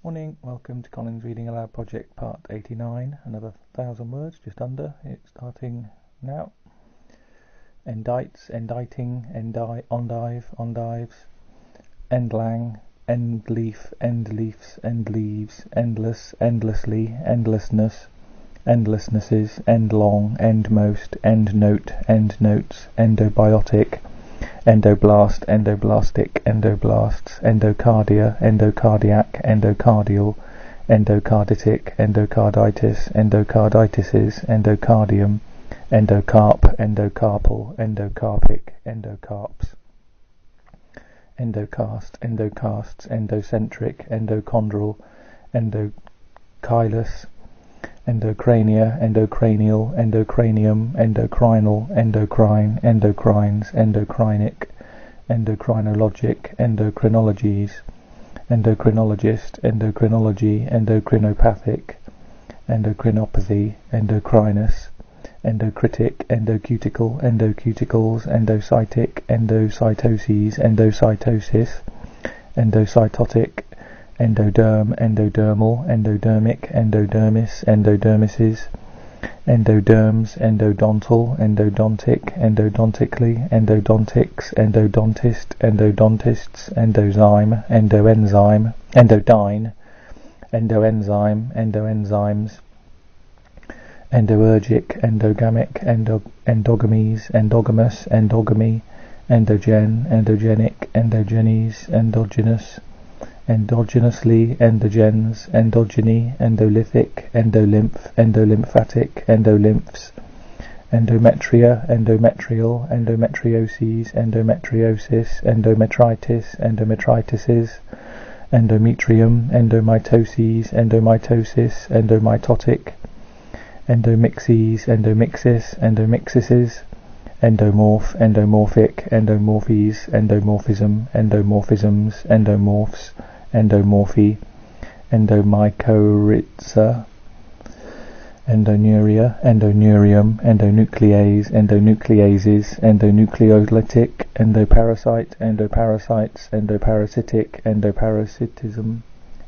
Morning, welcome to Colin's Reading Aloud Project Part 89, another 1,000 words, just under. It's starting now. Endites, enditing, endive, endives, endlang, endleaf, endleafs, endleaves, endless, endlessly, endlessness, endlessnesses, endlong, endmost, endnote, endnotes, endobiotic, endoblast, endoblastic, endoblasts, endocardia, endocardiac, endocardial, endocarditic, endocarditis, endocarditises, endocardium, endocarp, endocarpal, endocarpic, endocarps, endocast, endocasts, endocentric, endochondral, endocylus, endocrania, endocranial, endocranium, endocrinal, endocrine, endocrines, endocrinic, endocrinologic, endocrinologies, endocrinologist, endocrinology, endocrinopathic, endocrinopathy, endocrinus, endocritic, endocuticle, endocuticles, endocytic, endocytoses, endocytosis, endocytotic, endoderm, endodermal, endodermic, endodermis, endodermises, endoderms, endodontal, endodontic, endodontically, endodontics, endodontist, endodontists, endozyme, endoenzyme, endodyne, endoenzyme, endoenzymes, endoergic, endogamic, endogamies, endogamous, endogamy, endogen, endogenic, endogenes, endogenous, endogenously, endogens, endogeny, endolithic, endolymph, endolymphatic, endolymphs, endometria, endometrial, endometrioses, endometriosis, endometritis, endometritises, endometrium, endomytoses, endomitosis, endomitotic, endomixes, endomixis, endomixises, endomorph, endomorphic, endomorphes, endomorphism, endomorphisms, endomorphs, endomorphy, endomycorrhiza, endonuria, endoneurium, endonuclease, endonucleases, endonucleolytic, endoparasite, endoparasites, endoparasitic, endoparasitism,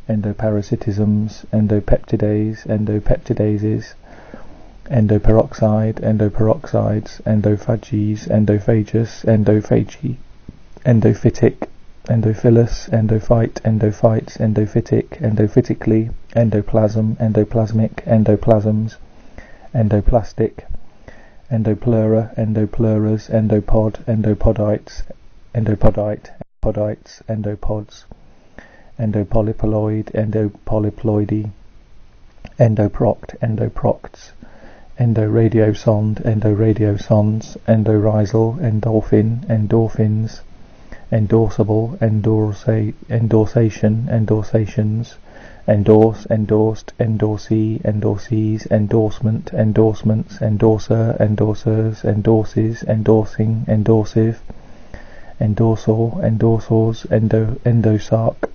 endoparasitisms, endopeptidase, endopeptidases, endoperoxide, endoperoxides, endophages, endophagus, endophagy, endophytic, endophilus, endophyte, endophytes, endophytic, endophytically, endoplasm, endoplasmic, endoplasms, endoplastic, endopleura, endopleuras, endopod, endopodites, endopodite, podites, endopods, endopolyploid, endopolyploidy, endoproct, endoprocts, endoradiosond, endoradiosonds, endorisal, endorphin, endorphins, endorsable, endorsation, endorsations, endorse, endorsed, endorsee, endorsees, endorsement, endorsements, endorser, endorsers, endorses, endorsing, endorsive, endorsor, endorsors, endosarc,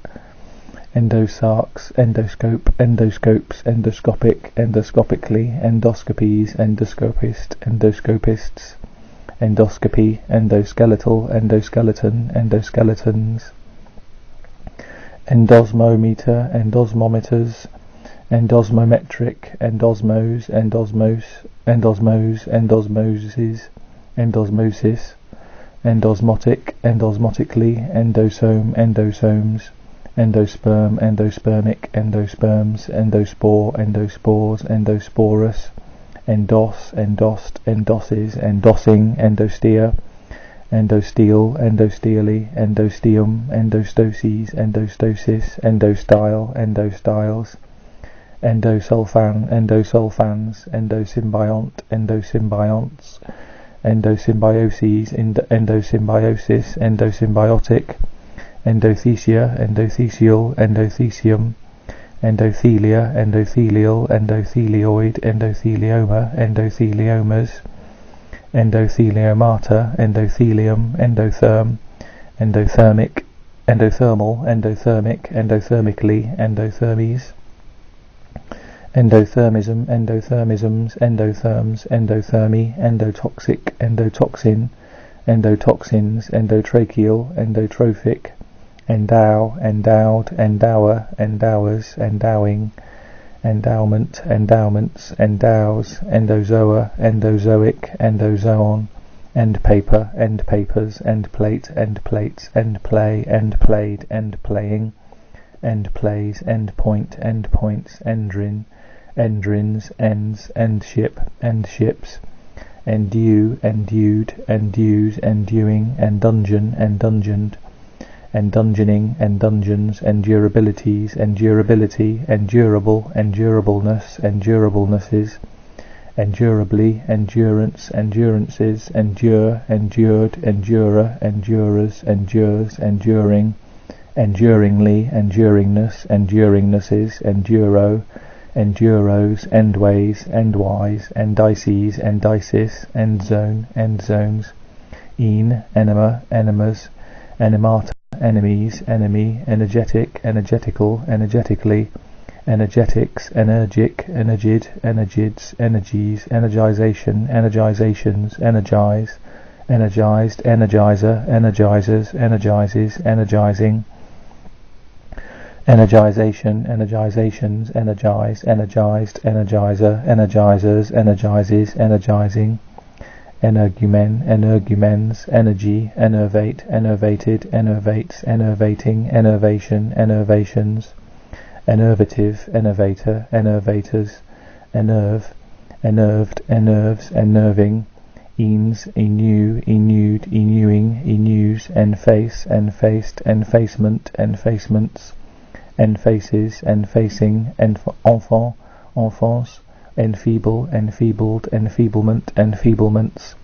endosarcs, endoscope, endoscopes, endoscopic, endoscopically, endoscopies, endoscopist, endoscopists, endoscopy, endoskeletal, endoskeleton, endoskeletons, endosmometer, endosmometers, endosmometric, endosmose, endosmose, endosmoses, endosmosis, endosmotic, endosmotically, endosome, endosomes, endosperm, endospermic, endosperms, endospore, endospores, endosporus, endos, endost, endosses, endossing, endostea, endostele, endosteely, endosteum, endostoses, endostosis, endostyle, endostyles, endosulfan, endosulfans, endosymbiont, endosymbionts, endosymbioses, endosymbiosis, endosymbiotic, endothesia, endothesial, endothesium, endothelia, endothelial, endothelioid, endothelioma, endotheliomas, endotheliomata, endothelium, endotherm, endothermic, endothermal, endothermic, endothermically, endothermes, endothermism, endothermisms, endotherms, endothermy, endotoxic, endotoxin, endotoxins, endotracheal, endotrophic, endow, endowed, endower, endowers, endowing, endowment, endowments, endows, endozoa, endozoic, endozoon, end paper, end papers, end plate, end plates, end play, end played, end playing, end plays, end point, end points, endrin, endrins, ends, end ship, end ships, endue, endued, endues, enduing, endungeon, endungeoned, endungeoning, endungeons, endurabilities, endurability, endurable, endurableness, endurablenesses, endurably, endurance, endurances, endure, endured, endurer, endurers, endures, enduring, enduringly, enduringness, enduringnesses, enduro, enduros, endways, endwise, endices, endices, endzone, endzones, enema, enemas, enemata, enemies, enemy, energetic, energetical, energetically, energetics, energic, energid, energids, energies, energization, energizations, energize, energized, energizer, energizers, energizes, energizing, energization, energizations, energize, energized, energizer, energizers, energizes, energizing, energumen, energumens, energy, enervate, enervated, enervates, enervating, enervation, enervations, enervative, enervator, enervators, enerve, enerved, enerves, enerving, ens, enew, enewed, enewing, enews, enface, enfaced, enfacement, enfacements, enfaces, enfacing, enfant, enfance, enfeeble, enfeebled, enfeeblement, enfeeblements,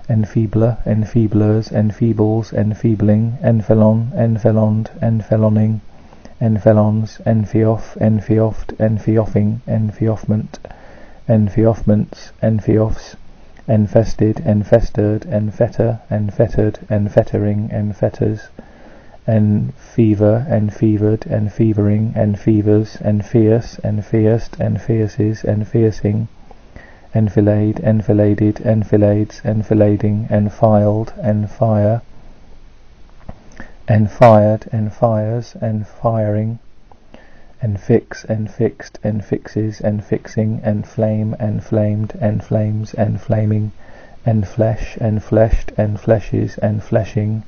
enfeebler, enfeeblers, enfeebles, enfeebling, enfellon, enfelloned, enfelloning, enfelons, enfeoff, enfeoffed, enfeoffing, enfeoffment, enfeoffments, enfeoffs, enfested, enfestered, enfetter, enfettered, enfettering, enfetters, enfever, enfevered, enfevering, enfevers, enfeus, enfeust, enfeusses, enfeusing, enfilade, enfiladed, enfilades, enfilading, enfiled, enfire, enfired, enfires, enfiring, enfix, enfixed, enfixes, enfixing, enflame, enflamed, enflames, enflaming, enflesh, enfleshed, enfleshes, enfleshing,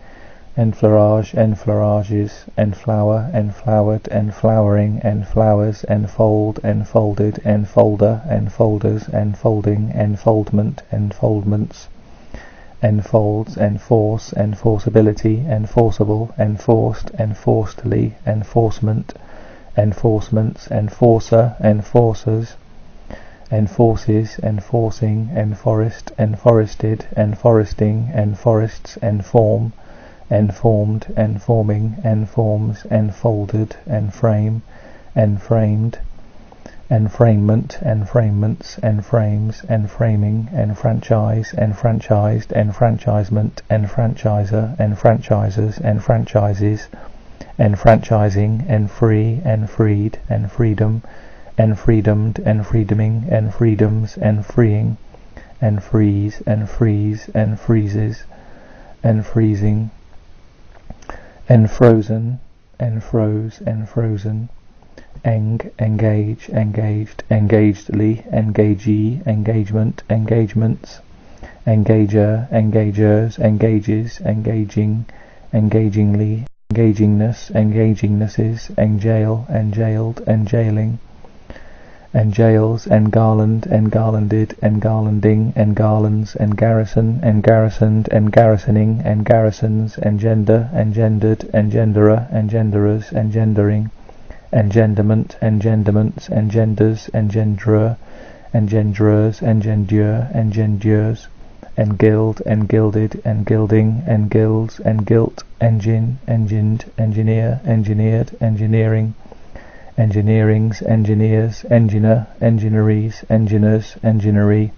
enflorage, enflorages, enflower, enflowered, enflowering, enflowers, enfold, enfolded, enfolder, enfolders, enfolding, enfoldment, enfoldments, enfolds, enforce, enforceability, enforceable, enforced, enforcedly, enforcement, enforcements, enforcer, enforcers, enforces, enforcing, enforest, enforested, enforesting, enforests, enform, enformed, enforming, enforms, enfolded, enframe, enframed, enframement, enframements, enframes, enframing, enfranchise, enfranchised, enfranchisement, enfranchiser, enfranchisers, enfranchises, enfranchising, enfree, enfreed, enfreedom, enfreedomed, enfreedoming, enfreedoms, enfreeing, enfreeze, enfreeze, enfreezes, enfreezing, enfrozen, enfroze, enfrozen, engage, engaged, engagedly, engagee, engagement, engagements, engager, engagers, engages, engaging, engagingly, engagingness, engagingnesses, enjail, enjailed, enjailing, enjails, engarland, engarlanded, engarlanding, engarlands, engarrison, engarrisoned, engarrisoning, engarrisons, engender, engendered, engenderer, engenderers, engendering, engenderment, engenderments, engenders, engenderer, engenderers, engendure, engendures, engild, engilded, engilding, engilds, engilt, engine, engined, engineer, engineered, engineering, engineerings, engineers, engineer, engineries, enginers, enginery,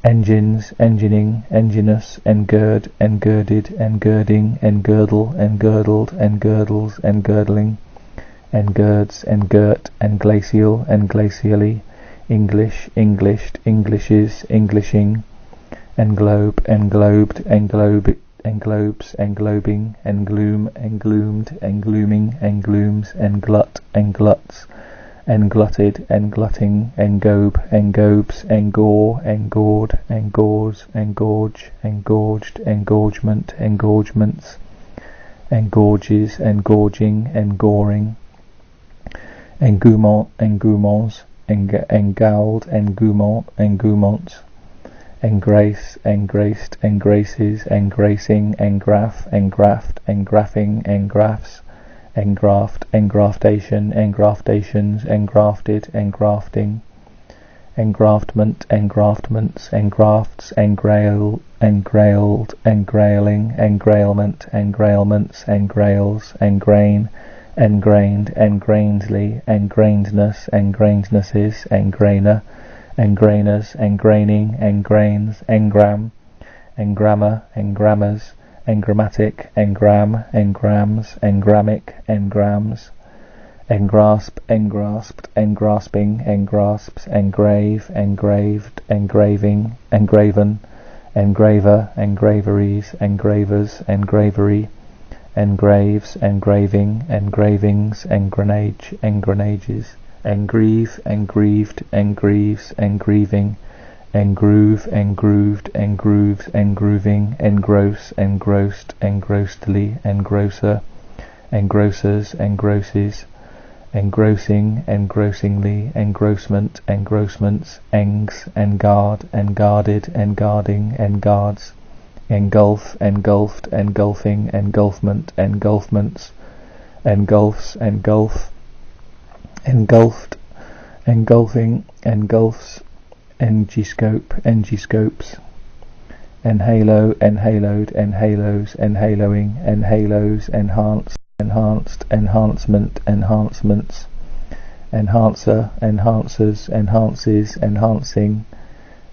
engines, engineing, enginous, engird, engirded, engirding, engirdle, engirdled, engirdles, engirdling, engirds, engirt, englacial, englacially, English, englished, englishes, englishing, englobe, englobed, englobed, englobes, englobing, engloom, engloomed, englooming, englooms, englut, engluts, englutted, englutting, engobe, engobes, engore, engorged, engores, engorge, engorged, engorgement, engorgements, engorges, engorging, engoring, engouement, engouements, engalled, engouement, engouements, engrace, engraced, engraces, engracing, engraft, engraft, engraffing, engrafts, engraft, engraftation, engraftations, engrafted, engrafting, engraftment, engraftments, engrafts, engrailed, engrailing, engrailment, engrailments, engrails, engrain, engrained, engrainedly, engrainedness, engrainednesses, engrainer, engrainers, engraining, engrains, engram, engrammer, engrammers, engrammatic, engram, engrams, engramic, engrams, engrasp, engrasped, engrasping, engrasps, engrave, engraved, engraving, engraven, engraver, engraveries, engravers, engravery, engraves, engraving, engravings, engranage, engranages, engrave, engrieved, engreaves, engrieving, engroove, engrooved, engrooves, engrooving, engross, engrossed, engrossedly, engrosser, engrossers, engrosses, engrossing, engrossingly, engrossment, engrossements, engs, engard, engarded, enguarding, enguards, engulf, engulfed, engulfing, engulfment, engulfments, engulfs, engulf, engulfed, engulfing, engulfs, engiscope, engiscopes, enhalo, enhaloed, enhalos, enhaloing, enhalos, enhance, enhanced, enhancement, enhancements, enhancer, enhancers, enhances, enhancing,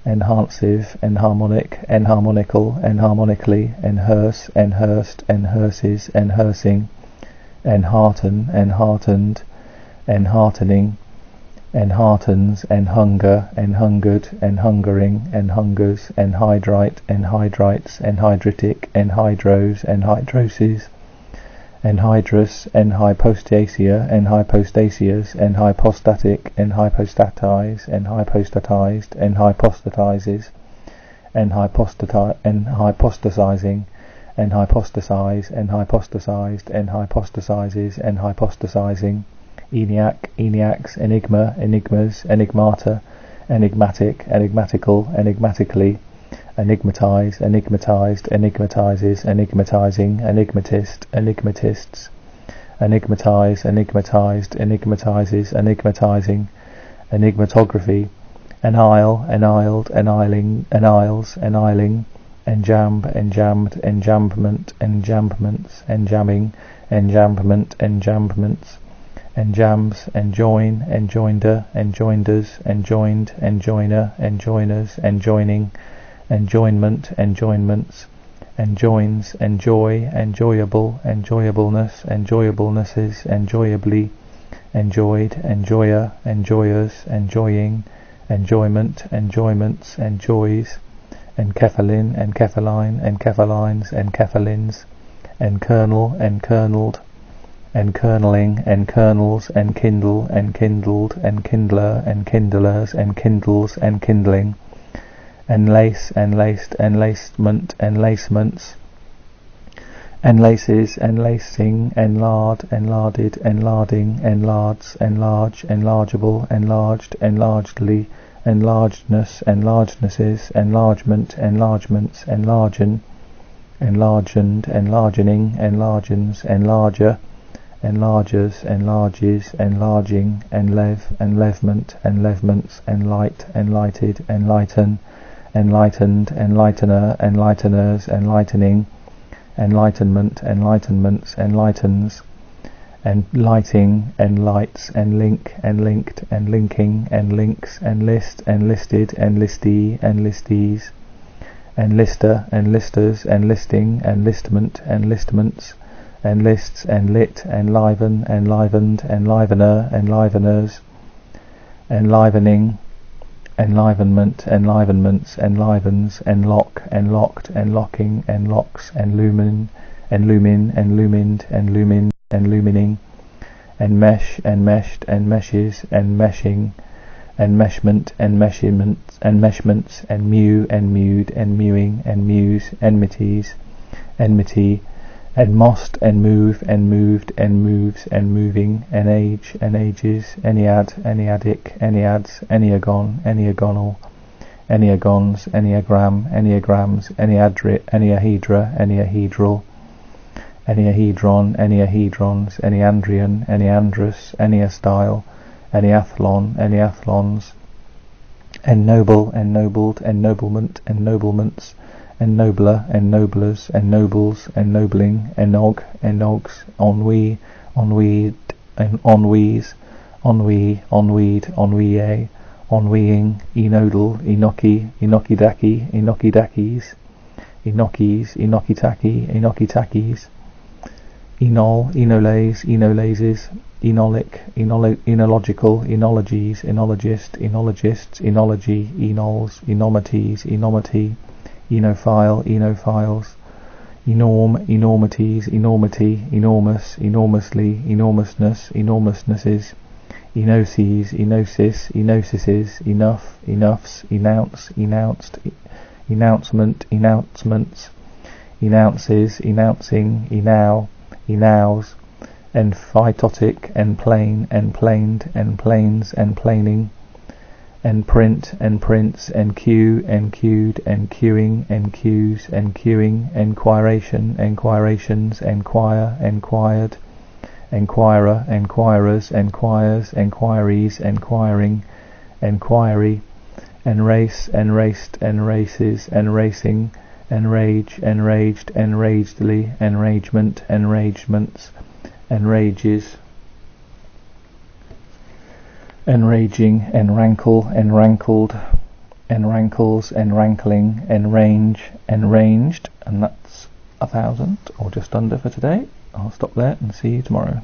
enhancive, enharmonic, enharmonical, enharmonically, enhearse, enhearsed, enhearses, enhearsing, enhearten, enheartened, enheartening, enheartens, enhunger, enhungered, enhungering, enhungers, enhydrite, enhydrites, enhydritic, enhydros, enhydroses, enhydrus, enhypostasia, enhypostasias, enhypostatic, enhypostatize, enhypostatized, enhypostatizes, enhypostasizing, enhypostasize, enhypostasized, enhypostasizes, enhypostasizing, ENIAC, ENIACs, enigma, enigmas, enigmata, enigmatic, enigmatical, enigmatically, enigmatize, enigmatized, enigmatizes, enigmatizing, enigmatist, enigmatists, enigmatize, enigmatized, enigmatizes, enigmatizing, enigmatography, enile, eniled, eniling, eniles, eniling, enjamb, enjambed, enjambment, enjambments, enjamming, enjambment, enjambments, enjambs, enjoin, enjoinder, enjoinders, enjoined, enjoiner, enjoiners, enjoining, enjoinment, enjoinments, enjoins, enjoy, enjoyable, enjoyableness, enjoyablenesses, enjoyably, enjoyed, enjoyer, enjoyers, enjoying, enjoyment, enjoyments, enjoys, enkephalin, enkephaline, enkephalines, enkephalins, enkernel, enkernelled, enkernelling, enkernels, enkindle, enkindled, enkindler, enkindlers, enkindles, enkindling, enlace, enlaced, enlacement, enlacements, enlaces, enlacing, enlard, enlarded, enlarding, enlards, enlarge, enlargeable, enlarged, enlargedly, enlargedness, enlargednesses, enlargement, enlargements, enlargen, enlargened, enlargening, enlargens, enlarger, enlargers, enlarges, enlarging, enlev, enlevment, enlevments, enlight, enlighted, enlighten, enlightened, enlightener, enlighteners, enlightening, enlightenment, enlightenments, enlightens, enlighting, enlights, enlink, enlinked, enlinking, enlinks, enlist, enlisted, enlistee, enlistees, enlister, enlisters, enlisting, enlistment, enlistments, enlists, enlit, enliven, enlivened, enlivener, enliveners, enlivening, enlivenment, enlivenments, enlivens, enlock, enlocked, enlocking, enlocks, enlumen, enlumin, enlumined, enlumined, enlumining, enmesh, enmeshed, enmeshes, enmeshing, enmeshment, enmeshments, enmeshments, enmew, enmewed, enmewing, enmuse, enmities, enmity, enmost, enmove, enmoved, enmoves, enmoving, enage, enages, ennead, enneadic, enneads, enneagon, enneagonal, enneagons, enneagram, enneagrams, enneahedra, enneahedral, enneahedron, enneahedrons, enneandrian, enneandrus, enneastyle, enneathlon, enneathlons, ennoble, ennobled, ennoblement, ennoblements, ennobler, ennoblers, ennobles, ennobling, ennog, ennogs, ennui, ennuied, ennuis, ennui, ennuied, ennuye, ennuiing, enodal, enoki, enokidaki, enokidakis, enokis, enokitaki, enokitakis, enol, enolays, enolases, enolic, enological, enologies, enologist, enologists, enology, enols, enomities, enomity, enophile, enophiles, enorm, enormities, enormity, enormous, enormously, enormousness, enormousnesses, enoses, enosis, enosises, enough, enoughs, enounce, enounced, enouncement, enouncements, enounces, enouncing, enow, enows, emphytotic, enplane, enplaned, enplanes, enplaning, enprint, enprints, enqueue, enqueued, enqueuing, enqueus, enqueuing, enquiration, enquirations, enquire, enquired, enquirer, enquirers, enquires, enquiries, enquiring, enquiry, enrace, enraced, enraces, enracing, enrage, enraged, enragedly, enragement, enragements, enrages, enraging, enrankle, enrankled, enrankles, enrankling, enrange, enranged, and that's 1,000 or just under for today. I'll stop there and see you tomorrow.